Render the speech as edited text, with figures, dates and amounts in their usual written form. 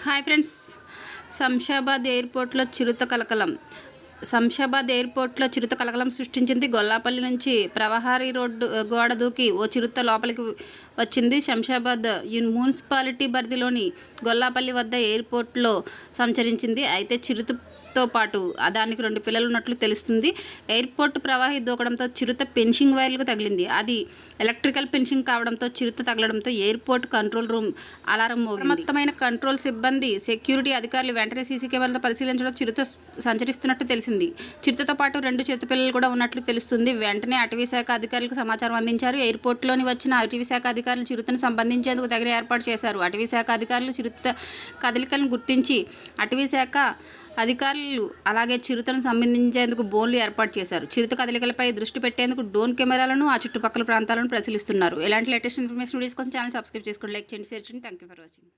Hi friends, Shamshabad ఎయిర్పోర్ట్లో చిరుత కలకలం. శంషాబాద్ ఎయిర్పోర్ట్లో చిరుత కలకలం సృష్టించింది. గొల్లాపల్లి నుంచి ప్రవహారీ రోడ్డు గోడ దూకి ఓ చిరుత లోపలికి వచ్చింది. శంషాబాద్ మున్సిపాలిటీ పరిధిలోని గొల్లాపల్లి వద్ద ఎయిర్పోర్ట్లో సంచరించింది. అయితే చిరుతతో పాటు దానికి 2 పిల్లలు ఉన్నట్లు తెలుస్తుంది. ఎయిర్పోర్ట్ ప్రవాహి దూకడంతో చిరుత ఫెన్సింగ్ వైర్లకు తగిలింది. అది ఎలక్ట్రికల్ ఫెన్సింగ్ కావడంతో చిరుత తగలడంతో ఎయిర్పోర్ట్ కంట్రోల్ రూమ్ అలారం మోగింది. అప్రమత్తమైన కంట్రోల్ సిబ్బంది, సెక్యూరిటీ అధికారులు వెంటనే సీసీ కెమెరాలతో పరిశీలించడం చిరుత సంచరిస్తున్నట్టు తెలిసింది. చిరుతతో పాటు 2 చిరుత పిల్లలు కూడా ఉన్నట్లు తెలుస్తుంది. వెంటనే అటవీశాఖ అధికారులకు సమాచారం అందించారు. ఎయిర్పోర్ట్లోని వచ్చిన అటవీశాఖ అధికారులు చిరుతను సంబంధించేందుకు తగిన ఏర్పాటు చేశారు. అటవీశాఖ అధికారులు చిరుత కదలికలను గుర్తించి అటవీశాఖ అధికారులు అలాగే చిరుతను సంబంధించేందుకు బోన్లు ఏర్పాటు చేశారు. చిరుత కదలికలపై దృష్టి పెట్టేందుకు డ్రోన్ కెమెరాలను ఆ చుట్టుపక్కల ప్రాంతాలను పరిశీలిస్తున్నారు. ఇలాంటి లేటెస్ట్ ఇన్ఫర్మేషన్ వీడియోస్ కోసం ఛానల్ సబ్స్క్రైబ్ చేసుకోండి, లైక్ చేయండి, షేర్ చేయండి. Thank you for watching.